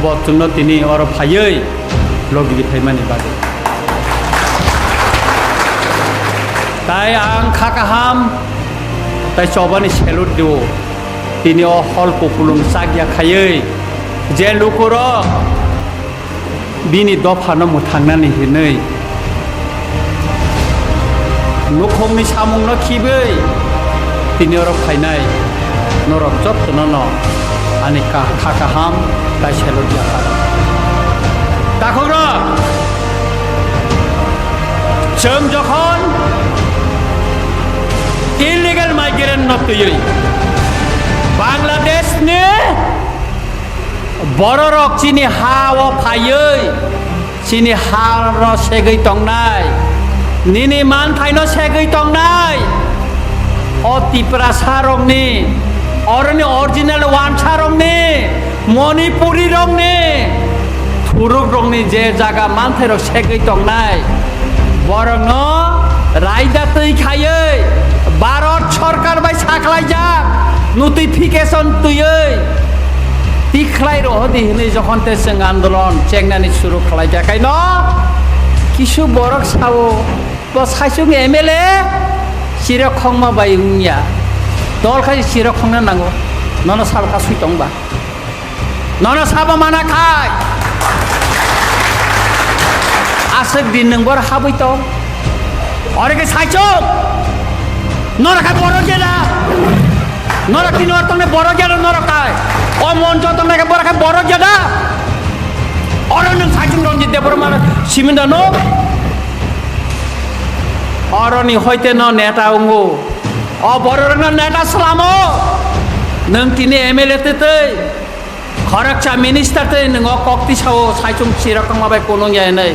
bottuno tini oro phayei logi thaimani bade tai ang khakaham tai chobani salute dio tini o hol populum sagya khayei je lukuro bini dofano mu thangnani hinei nukhongni samungno khibei tini oro phainai norok jottono no ani khakaham tai salute dia তাখরা जों যখন illegal migrant নতুই বাংলাদেশনি বড়রক চিনি হাও ফাयै চিনি হার সেগৈ তংনাই নিনি মান থাইনো সেগৈ তংনাই অ ত্রিপুরা সারংনি অরনি অরিজিনাল ওয়ান সারংনি মণিপুরি রংনি Uruk rongni je jaga manthai rok segei tongnai borong no raida tui khayei Bharat sarkar bai saklaijak notification tuyei tikhlai rohdi hinei jokhon te seng andolon chengnani shuru khlaijakai no kisu borok sao bo saisung MLA sirok khongma bai ungya dol khai sirok khongna nango nono sabka suitongba nono saba mana khai asik din nang bor habui to ore ke saichok nora ka boro jeda nora tinor tone boro jeda nora kai o monjo tone ke boro jeda ore nang saichung dong jide bor mar siminda no ore ni hoite no neta ungu o boro no neta salamo nang tini MLA te te kharakcha minister te nang o kokti sao saichung sirakang ma bai kono ya nai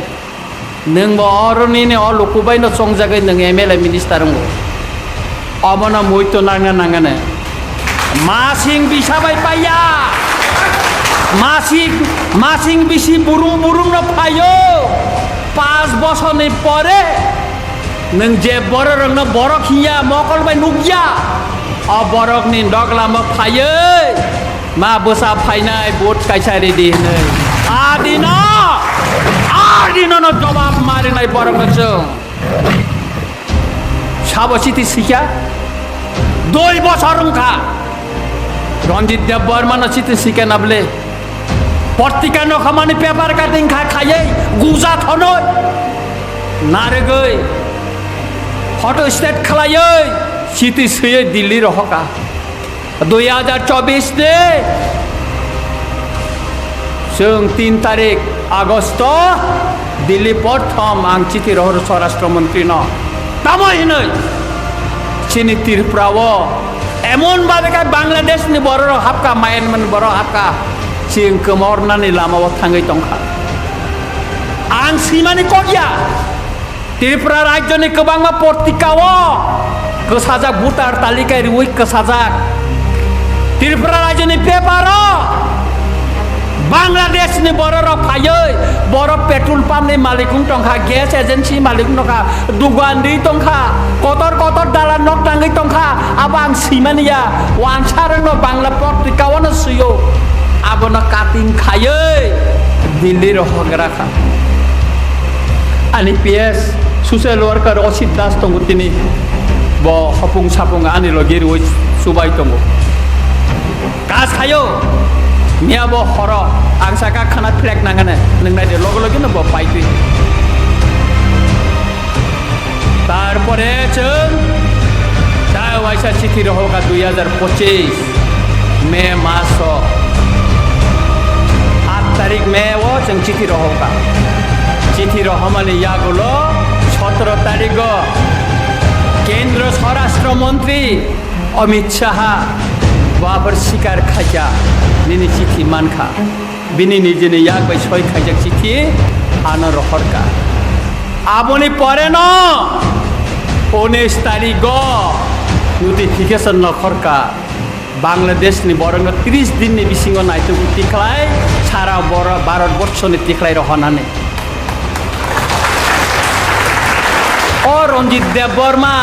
neng bo oroni ne o lukubai no chongjagai neng MLA minister ngo amana moito nanga nanga ne masing bisa bai paya masing bisi burung no payo 5 বছর ni pore neng je borok no borok hiya mokol bai nugya o borok ni dogla ma phayei ma bosa phainai bot kaisari di nei adina Adino no jawab mari nai borok nang sabositi sikya 2 বছর ungkha Ranjit Dev Burma no chiti sikya nable Portika no khamani paper cutting khayei guja thono naregoi photo state khalayei chiti suye Delhi rohoka 2024 ne जों 3 तारिख August Delhi प्रथम आं चिठी रहर स्वराष्ट्र मंत्री न तामहिनै चिनी त्रिपुराओ एमन भाबे बांग्लादेश नि बर हाबका मायानमान बर हाबका चिं कमरनानि लामाव थाङै दंखा आं सिमानि कगिया त्रिपुरा राज्यनि गोबांमा पत्रिकाओ गोसाजाक भोटार तालिकाय रुइ गोसाजाक Tripura राज्यनि पेपारो Bangladesh ni borok phayei borok petrol pump ni malikung tongkha gas agency malikung tongkha dugandi tongkha kotor dalan nok tangai tongkha abang simania wansarang no bangla portika wana suyo abono cutting khayei Delhi ro hogera kha ani PS social worker Osit Das tongo tini bo hopung sapung ani logir oi subai tongo kas khayo Miabo horo angsaka khana flek nangane nungnai de logo logi no bo paitui tarpore chung dai waisa chithi rohoka 2025 May maso 8 तारिख May o chung chithi rohoka chithi rohamani yagulo 17 तारिख go Kendra Swarashtra Mantri Amit Shah Babar Sikar Khaja Nini chithi mankha bini nijene yak bai soi khajak chithi ana rohorka aboni pore no 19 तारिख go notification nokhorka Bangladesh ni borong 30 din ni bisingo naitu tiklai sara boro Bharat borsho ni tiklai rohanane o Ranjit Dev Burma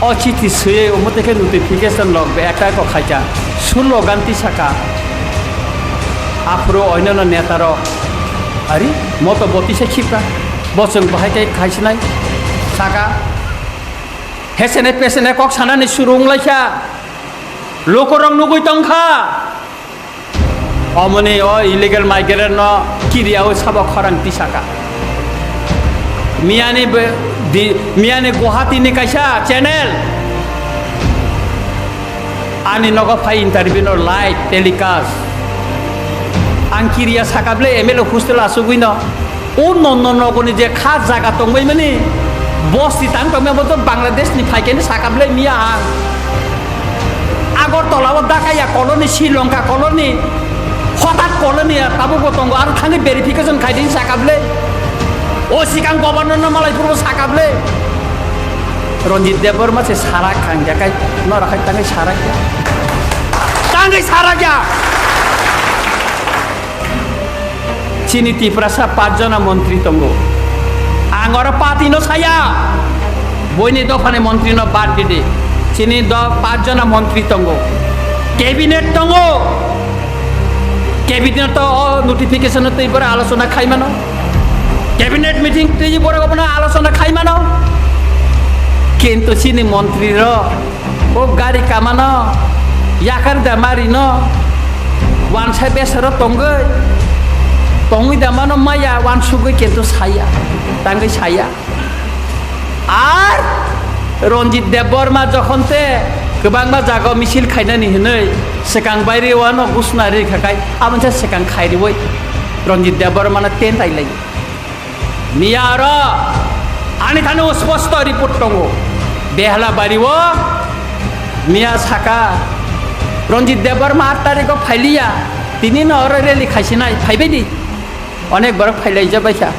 o chithi suye omoteke notification log be ekta ko khaja 16 ganti saka afro oinano netaro ari moto boti se khipra bosong bahai kai khaisinai saka hesene pesene kok sanani surung laikha lokorong nugui tongkha omoni o illegal migrant no kiriao sabo khorang tisaka miani Guwahati ni kaisa channel ani nogo phai interview no live telecast angkiria sakable emelo hostel asugui no no goni je khas jaga tongbai mani bosti tang tongme boto Bangladesh ni phaikeni sakable mia Agartala dakaya colony Sri-Lanka colony হঠাৎ colony tabu gotongo aru thani verification khaidin sakable o sikang governor no malai purbo sakable Ronjit Deborma se sara khangja kai nora khai tangai sara kya tangai sara kya Chini Tiprasa 5 jona মন্ত্রী tongo angora pati no saya boini dofane মন্ত্রী no bad dide Chini 5 jona মন্ত্রী tongo cabinet tongo cabinet to notification to ibara alochona khaimano cabinet meeting to ibara gopona alochona khaimano kintu chini মন্ত্রী ro o gari kamano yakar damari no wan sai besaro tongai tongui damano maya wan sugoi kintu saya tangai saya ar Ronjit Deborma jokhonte gobangma jaga misil khainani hinoi sekang bairi wano gusnari khakai amonse sekang khairi boi Ronjit Deborma na ten tailai niara ani thano sposto report tongo behla bari wo mia saka Ronjit Deborma 8 tarikho phailiya tini no reli khaisinai phaibedi onek bar phailai jabaisa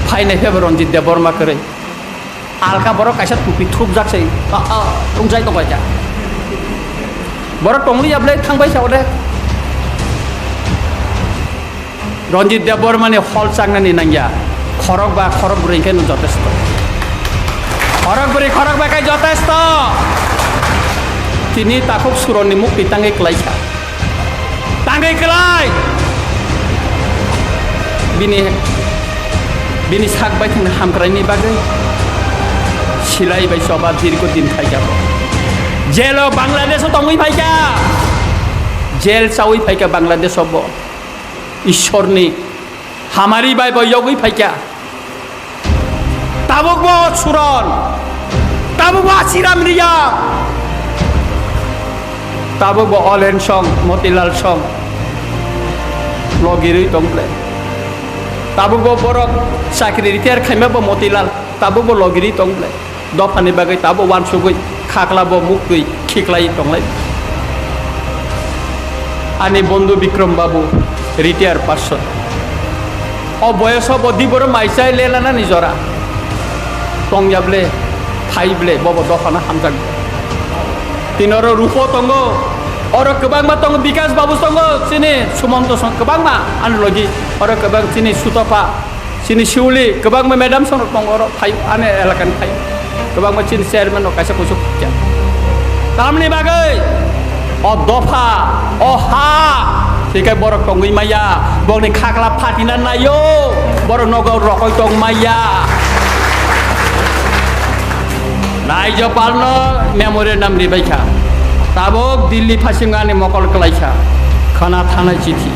phainai phebe Ronjit Deborma kore alka borok kaisa tupi thup jaksai tungjai to baja borok tongli ablai thangbai sa ode Ronjit Deborma ne hol changnani nangya khorok buri kai no jotesto khorok ba kai jotesto tini takok suroni mukti tangai klaisa tangai klai bini sak bai thang hamkraini bagai silai bai soba dirko din khai jabo jelo Bangladesh tongui phaika jel chaui phaika Bangladesh obo ishorni hamari bai bo yogui phaika tabok bo suron tabok bo siram riya tabok bo Olen song Motilal song logiri tongle tabok bo borok sakri retire khaima bo Motilal tabok bo logiri tongle dofani bagai tabo wan sugoi khakla bo muktui khiklai tonglai ani bondhu Bikram babu retire person o boyoso bodi boro maisai lelana nijora tongjable thaible bobo dofana hamjak tinoro rupo tongo oro kebangma tongo Bikas babu tongo sini Sumonto song kebangma analogi oro kebang sini Sutopa sini Siuli kebangma madam song tongo oro thai ane elakan thai kebang macin chairman o kaisa kusuk ja tamni bagai o dofa o ha sikai borok tongui maya bongni khakla phatina nayo borok nogo rokoi tong maya Raijopalno memorandum ribaikha tabok Dilli phasingani mokol klaisa khana thana chithi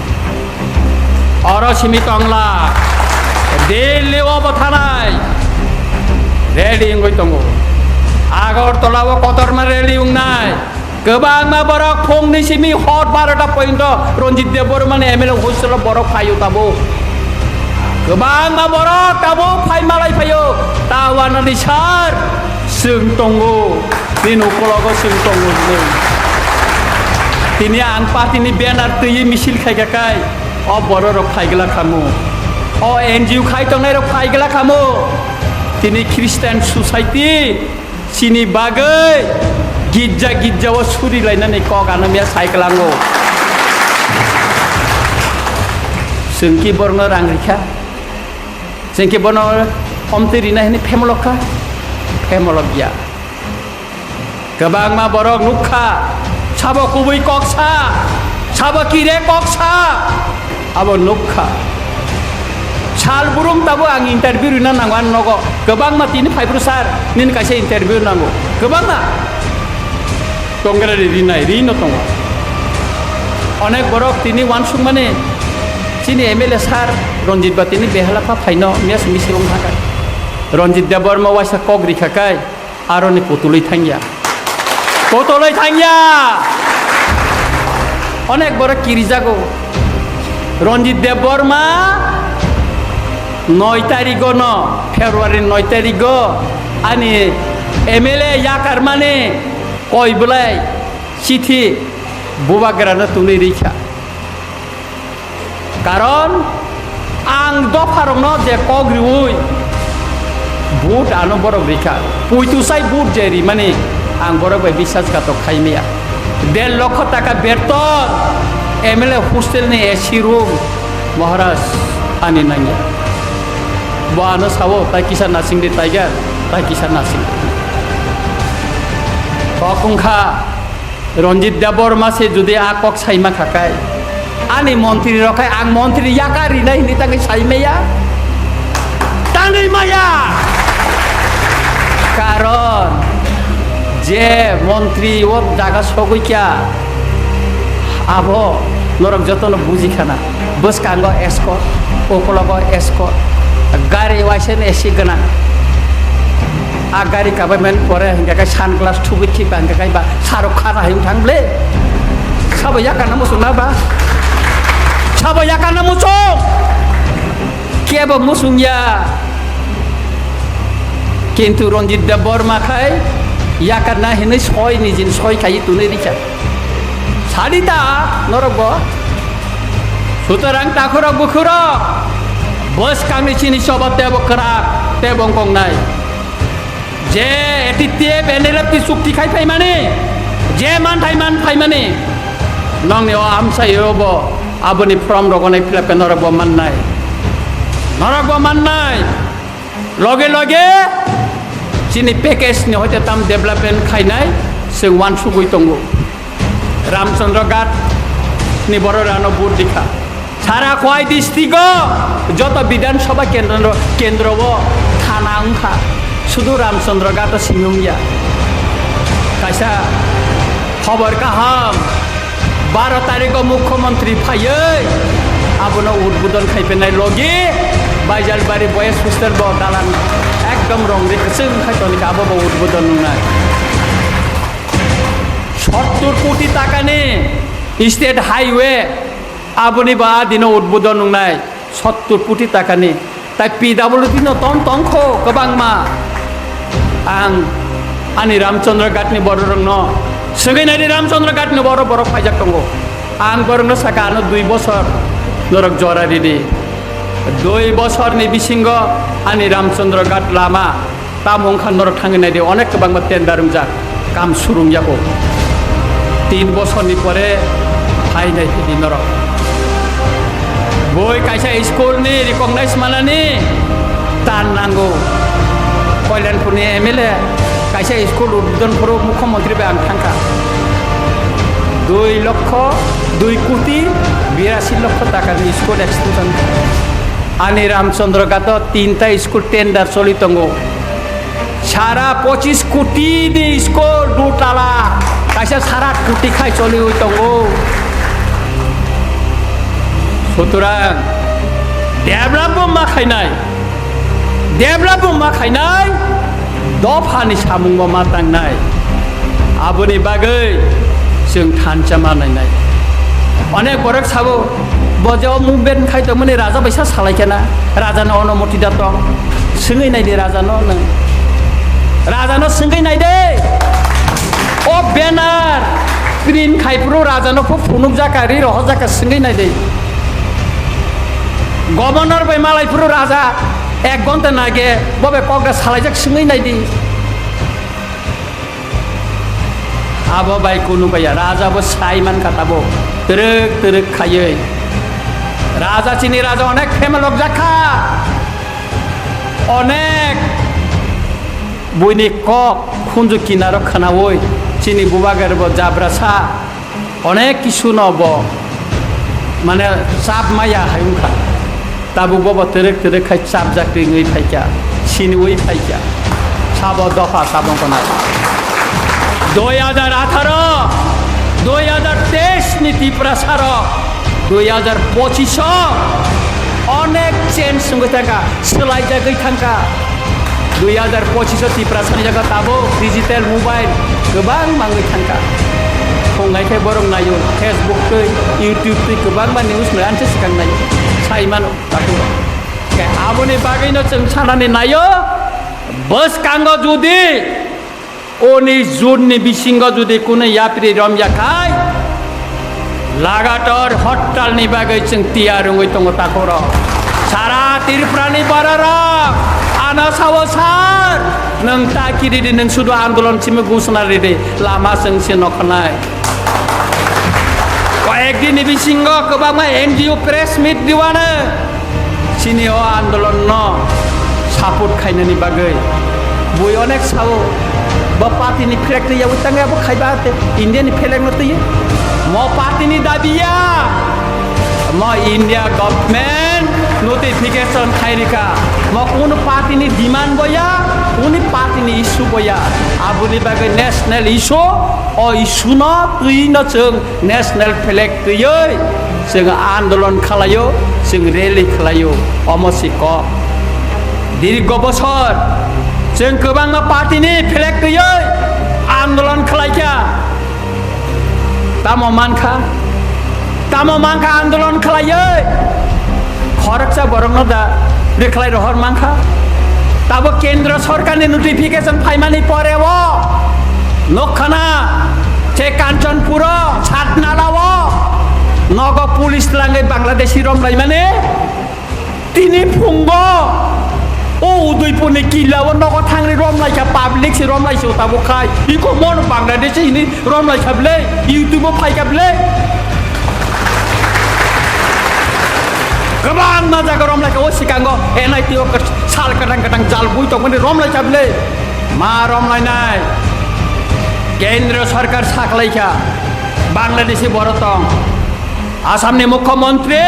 oro simi tongla Delhi obo thanai ready ngoi tongo Agartala o kotorma ready ungnai gobangma borok phongni simi hot 12ta point Ronjit Deborma ne MLA hostel borok phayo tabo gobangma borok tabo phai malai phayo tawanani sar sung tongo tinu kologo sung tongo tini angpa tini banner tui misil khaiga kai o borok phaigla khamu o NGO khai tongnai rok phaigla khamu tini Christian society sini bagai gija o suri lainani kok anamia cyclango sengki borno rangrikha sengki borno omtirina hini femologya gabangma borok nukha sabo kubui koksa sabo kire koksa abo nukha sal burung tabo ang interview na nangwan nogo gobang ma tini phai sar nin kaise interview nango gobang na tonggra ri nai ri no tongo onek borok tini wansung mane chini MLA sar Ronjit ba tini behala pa phaino mes misilong thakai Ronjit Deborma waisa kogri khakai aroni putuloi thangya অনেক বড় কিরিজাগো রঞ্জিত দেববর্মা 9 তারিখ ন ফেব্রুয়ারি 9 তারিখ আনি MLA ইয়াকার মানে কই বলাই চিঠি বুবাগ্রানা তুলি রিখা কারণ আং দফারং যে কগ্রি উই বুট আনো বড় রিখা পুইতুসাই বুট জেরি মানে আং বড় বাই বিশ্বাসঘাতক খাইমিয়া 1.5 লক্ষ টাকা বেতন MLA হোস্টেল নি এসি রুম মহারাজ আনি নাঙ্গিয়া বানো সাবো তাই কিসা নাসিং দে টাইগার তাই কিসা নাসিং ককুংখা রঞ্জিত দেববর্মা সে যদি আকক সাইমা খাকায় আনি মন্ত্রী রখায় আং মন্ত্রী ইয়াকারি নাই নি তাকে সাইমেয়া টানি মায়া কারণ যে মন্ত্রী ও জায়গা সগৈকা আবো নরক যতন বুঝিখানা বসকাঙ্গ এসকট ওকলগ এসকট গাড়ি ওয়াইসেন এসি গোনা আ গাড়ি কাবাইমেন পরে হিংগাকাই সানগ্লাস থুবিথি বাঙ্গাকাই বা সারক খানা হাইম থাংলে সাবো ইয়াকানা মুসুং না বা সাবো ইয়াকানা মুসুং কেবো মুসুং ইয়া কিন্তু রঞ্জিত দেববর্মা খাই ইয়াকার না হেনে ছয় নিজে ছয় খাই তুলে রিখা সারিতা নরব সুতরাং তাখরক বুখুরক বস কাংনি চিনি সব তেব করাক তেবং কং নাই যে এটি তে বেনেরাপতি চুক্তি খাই ফাই মানে যে মান ফাই মানে নং নে আমসাই হব আবনি ফর্ম রগনাই ফিলাপে নরব মান নাই লগে লগে চিনি প্যাকেজ নি হইতে তাম ডেভেলপমেন্ট খাইনাই সে ওয়ান সুগুই তঙ্গো রামচন্দ্র ঘাট নি বড় রানো বুট দিখা সারা খোয়াই ডিস্ট্রিক্ট যত বিধানসভা কেন্দ্র থানা উংখা শুধু রামচন্দ্র ঘাট সিংহুমিয়া কাইসা খবর কাহাম 12 তারিখ মুখ্যমন্ত্রী ফাইयै আবনো উদ্বোধন খাইপেনাই লগে বাইজালবাড়ি বয়েস হোস্টেল দালান একদম রং রেখেছে খাইতনি আবো উদ্বোধন নাই 70 কোটি টাকা নে স্টেট হাইওয়ে আবনি বা দিন উদ্বোধন নাই 70 কোটি টাকা নে তাই PWD নো তংখ গবাং মা আং আনি রামচন্দ্র ঘাটনি বড় রং ন সগৈ নাইনি রামচন্দ্র ঘাটনি বড় ফাইজাক তঙ্গ আং বরং সাকা আনো 2 বছর নরক জরারি দি 2 বছর নি বিসিঙ্গ আনি রামচন্দ্র ঘাট লামা তা মংখান নরক থাঙ্গি নাই দে অনেক বাংবা টেন্ডার যাক কাম সুরুং যাবো 3 বছরনি পরে ফাই নাই দি নরক বই কাইসা স্কুল নি রিকগনাইজ মানানি তার নাঙ্গো কল্যাণপুরনি MLA কাইসা স্কুল উদ্বোধন করো মুখ্যমন্ত্রী বে আং থাঙ্কা 2 লক্ষ 2 কোটি 82 লক্ষ টাকা নি স্কুল এক্সটেনশন আনি রামচন্দ্র ঘাট 3টা স্কুল টেন্ডার চলিতঙ্গো সারা 25 কোটি নি স্কুল দুটালা কাইসা সারা কোটি খাই চলি হইতঙ্গো সুতরাং ডেভেলপ মা খাইনাই দফানি সাमुं मा तांनाय आबोनि बागै जों थानचा मानायनाय अनेक बरक साबो बजाव मुभमेन्ट खायतमोनि राजा बैसा सालायखेना राजानो अनुमति दातं सोङै नायदे राजानो सोङै नायदे ओ बेनार प्रिन्ट खायफ्रो राजानो फुनुक जाकारि रह जाका सोङै नायदे गवर्नर बै मालायफ्रो राजा 1 घन्टा नागे बबे कग्रा सालायजाक सोङै नायदे आबो बाय कुनु बाया राजाबो साइमान काटाबो तरक खायै राजा चिनि राजा अनेक फेमलक जाखा अनेक बयनि कक खुंजु किनारो खानावै चिनि बुबागारबो जाब्रासा अनेक किसु नब মানে চাপ মাইয়া হাইমখা তাবু বাবা তেরেক খাই চাপ জাকরি ওই ফাইকা সিনি ওই ফাইকা সাব দফা সাবন কোনায় 2018 2023 নীতি প্রসারক 2025 অনেক চেঞ্জ সঙ্গে থাকা সেলাই জায়গায় থাকা 2025 ती प्रसारनि जायगा ताबो डिजिटल मोबाइल गोबां मांगै थांका संनायखाय बरं नायो फेसबुक इउटुब गोबां मा निउस नुआनसो सिगां नायो साइमान ताको के आबोनि बागैनो जों सानानै नायो बस कांगो जुदि ओनि जुननि बिसिंग जुदि कुनै यात्री रमजाखाय लागातार हड़तालनि बागै जों तियारुङै दङ ताखर सारा त्रिपुरानि बारारा आना सावो सार नों ताकिरि नों सुदु आन्दोलन सिम घोषणा रे लामा जोंसे नखनाय कয়েকদিন बिसिंग गोबां एनजिओ प्रेस मिट दिवानो सिनि आन्दोलन न सापोर्ट खायनानि बागै बय अनेक सावो बा पार्टीनि फ्लेक्टरि याव तंगाबो खायबा इंडियानि फेलेक नतयो म पार्टीनि दाबिया म इंडिया गभर्नमेंट नोटिफिकेशन खायरिका म कोन पार्टीनि डिमांड बया कोन पार्टीनि इश्यू बया आबुनि बागै नेशनल इश्यू अ इश्यू न तुइनो जों नेशनल फ्लेग तुयै जों आन्दोलन खालायो जों रेली खालायो अमसिक दीर्घ बছর जों गोबां पार्टीनि फ्लेग तुयै आन्दोलन खालायका तामो मानखा आन्दोलन खालायो खरकसा बरंग दा रेखलाय रहर मानखा ताबो केंद्र सरकारनि नोटिफिकेशन फाइमानि परेव नखना चे कांचनपुर छाटनालाव नग पुलिस लांगै बांग्लादेशी रमलाय माने तिनि फुंगो ओ उदयपुरनि किल्लाव नग थांनि रमलायका पाब्लिक से रमलायसो ताबो खाय इको मन बांग्लादेशी नि रमलाय खाबले यूट्यूब फाइकाबले गोबां नाजागा रमलायका ओ सिगांगो एनआईटी ओ साल कटां जाल बुइ तकमाने रमलाय खाबले मा रमलायनाय केंद्र सरकार साखलायखा बांग्लादेशी बरतं आसामनि मुख्यमंत्री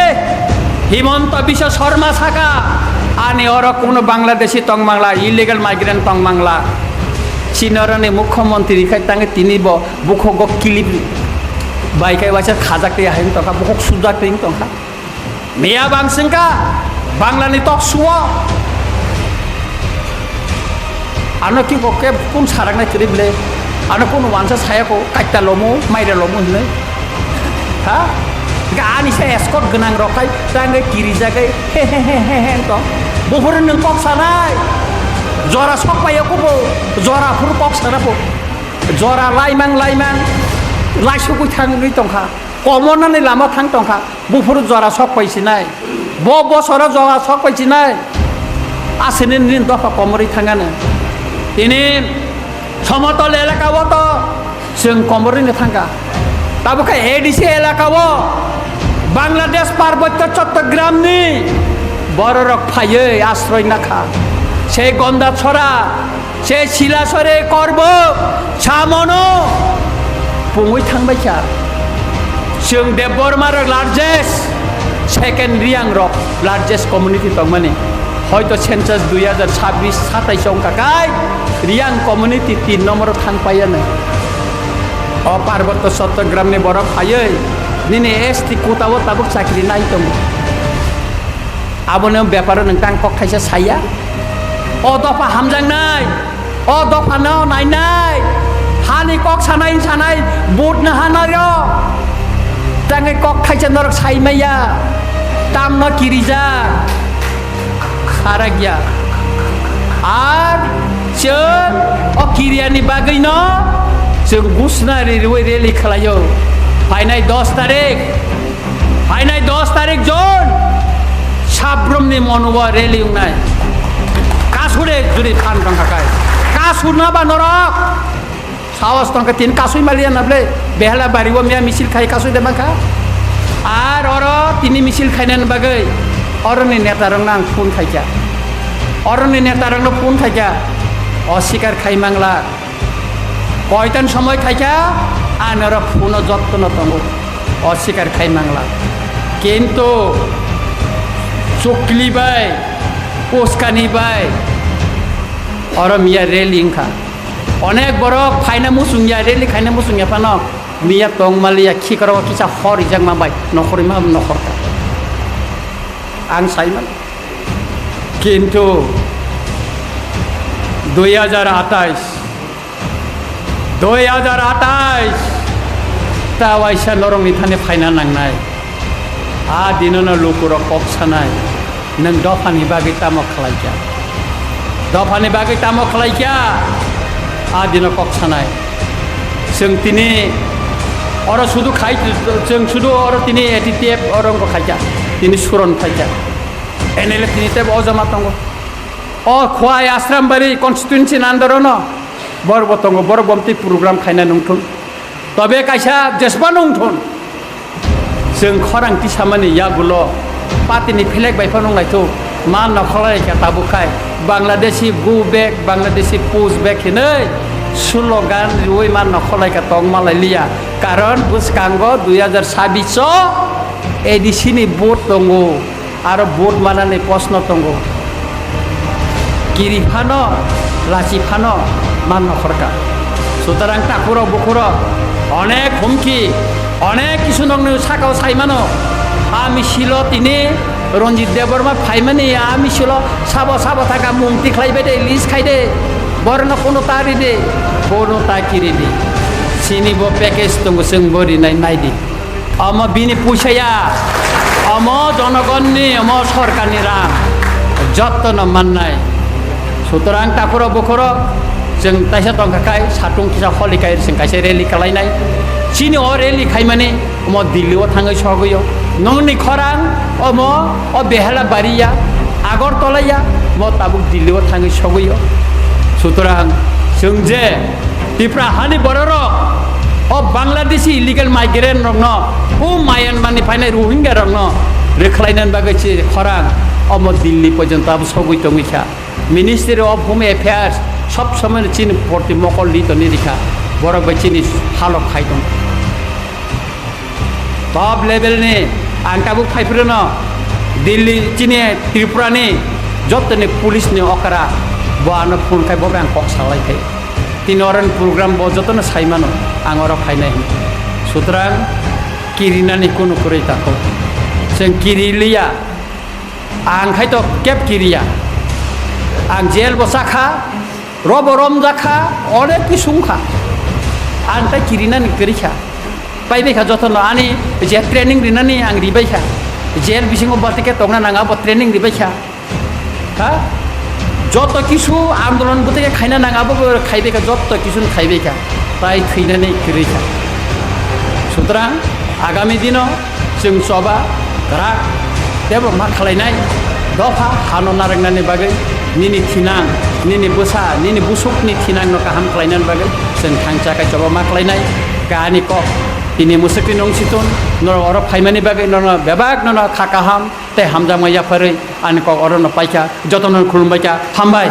हिमंत बिश्व शर्मा साका आनी और कोनो बांग्लादेशी तंगमांगला इलिगल माइग्रेंट तंगमांगला चीनरनि मुख्यमंत्री खाय तांगे तिनि बुखग किलिप बाइकाय वाचा खाजाकते हायन तंका बुखक सुजाकते तंका मेया बांसिंका बांग्लानि तकसुआ आनो कि बके कुन सारांनाय त्रिबले आनो कोनो मानसा सायाखौ काट्टा लमु माइरा लमु होनो हा गानि से एस्कट गोनां रखाय तांगे किरिजागै हे तो बहर नों कक सानाय जरा सकपायखौबो जराफोर कक सानाबो जरा लाइमां लाइसुगै थांगै तंखा कमनानै लामा थां तंखा बहर जरा सकपायसिनाय बसरा जरा सकपायसिनाय आसेनि दिन दफा कमरै थांगानो दिनै समतल एलाकाव तो जों कमरैनो थांगा ताबोखाय एडिसि एलाकाव बांग्लादेश पार्वत्य चट्टग्रामनि बररक फायो आश्रय नाखा से गन्दाछरा से सिलासरे करब सामनो पुङै थांबायखा जों देवबर्मार लार्जेस्ट सेकेंड रियां रक लार्जेस्ट कम्युनिटी तंमाने हयतो सेंसास 2026-27 अंकाकाय रियां कम्युनिटी 3 नम्बर थांपायानो अ पार्वत्य चट्टग्रामनि बरफ फायो दिनै एसटी कोटाव ताबुक साख्रि नाय दं आबोनो बेपार नोंथां कक खायसे साया अ दफा हामजांनाय अ दफा न नायनाय हानि कक सानाय बुट न हानायो तांगे कक खायसे नरक साइमाया ताम न किरिजा खारागिया आर जों अ किरियानि बागै न जों घोषणा रेली खालायो फाइनाय 10 तारिख जन साब्रमनि मनोबा रेली उनाय कासुरे जुदि फान दंखाय कासुरना बा नरक साहस दंखा तीन कासुय मालिया नाबले बेहला बारिव मिया मिसिल खाय कासुय देमाखा आर अर तिनि मिसिल खायनान बागै अरनि नेतारंना आं फोन खायजा अरनि नेतारंनो फोन खायजा अस्वीकार खायमांला कयतान समय खायजा आनर फोन जत्न दंगो अस्वीकार खायमांला কিন্তু চকলিবাই পোস্কানিবাই অর মিয়া রেলি ইংখা অনেক বড় ফাইনা মুসুংয়া রেলি খাইনা মুসুংয়া পানো মিয়া টংমালিয়া খিকর কিসা হর ইজাং মাবাই নখরি মা নখরকা আং সাইমান কিন্তু 2028 তা ওয়াইসা নরং ইথানে ফাইনা নাংনাই आ दिनों लोकर कक सानाय नों दफानि बागै तामो खालायखा दफानि बागै तामो खालायखा आ दिनों कक सानाय जों तिनि अर शुधु खाय जों शुधु अर तिनि एटिटेप अरंग खायखा तिनि सुरन खायखा एनेले तिनि तेब अजमा तंग अ खवाय आश्रामबारि कन्स्टिट्युएन्सि आन्दोलन बरबतंग बरबमति प्रोग्राम खायना नंथुन तबे कायसा जेसबा नंथुन जों खरांथि सामानि याबुल' पार्टिनि फेलेक बायफा नंलायथौ मा नखलायखा ताबुखाय बांलादेशी गो बेक बांलादेशी पुश बेक हिनै स्लोगान रुई मा नखलायखा तंग मालायलिया कारण बुसकांग 2026 एडिसिनि भोट दङ आरो भोट मानानै प्रश्न दङ किरिफानो लाचिफानो मा नखरका सुतरां ताकुर बुकुर अनेक हुमकी अनेक किसु नंनो साकाव साइमानो आमी सिलो तिनि रंजित देवबर्मा फाइमानि आमी सिलो साबा साबा थाका मुंति खालायबाय दे लिस खायदे बरनो कोनो तारि दे कोनो ताकिरि दे सिनिबो पेकेज दङ जों बोरिनाय नायदि अम बिनि फैसाया अम जनगणनि अम सरकारनि रां जत्न माननाय सुतरां ताकुर बुकुर जों ताइसा दंखाखाय सातुं किसा हलिखाय जों खायसे रेलि खालायनाय चीनी और रेली खाई माने अम दिल्ली थांगै सगैयो नंनि खरां अम अ बेहाला बारिया आगरतलाया म ताबुक दिल्ली थांगै सगैयो सुतरां जों जे तिप्रा हानि बरर अ बांलादेशी इलिगेल माइग्रेन्ट रंनो ओ मायानमारनि फायनाय रोहिंग्या रंनो रेखलायनान बागैसि खरां अम दिल्ली पर्यन्त अब सगै दंगैखा मिनिस्ट्री अफ होम एफेयार्स सब समय चीन प्रति मकल लित निरिखा बरक बाय चीनी हालक खायदों टप लेवल ने आंटाबु फाइफ्रोनो दिल्ली चीनी त्रिपुरानि जतने पुलिस ने अकरा बानो फोन खाय बबे आं कक सालायखाय तीन अरन प्रोग्राम ब जतन साइमानो आं अर फायनाय सुतरां किरिनानि कोनो कुरै ताखौ जों किरिलिया आं खायतो केप किरिया आं जेल बसाखा रब रमजाखा अनेक किसुंखा आं ता किरिनानि करिखा पाइबायखा जतन आनि जे ट्रेनिं रिनानि आं रिबायखा जेल बिसिङाव बातिके तंना नाङा ब ट्रेनिं रिबायखा हा जत किसु आन्दोलन बुते खायना नाङाबो खायबायखा जत किसु खायबायखा ताइ थैनानै करिखा सुतरां आगामी दिनाव जों सबा रा देबो मा खालायनाय दफा हानो नारेंनानि बागै निनि थिनां निनि बोसा निनि बुसुकनि थिनां न गाहाम खालायनानि बागै जों थांचाखाय सबा मा खालायनाय गानि कक ini musik nong situn nor orang faimani bagai nor bebak nor kakaham teh hamzah maya pare an kok orang no paika jotonon kulum baca hambai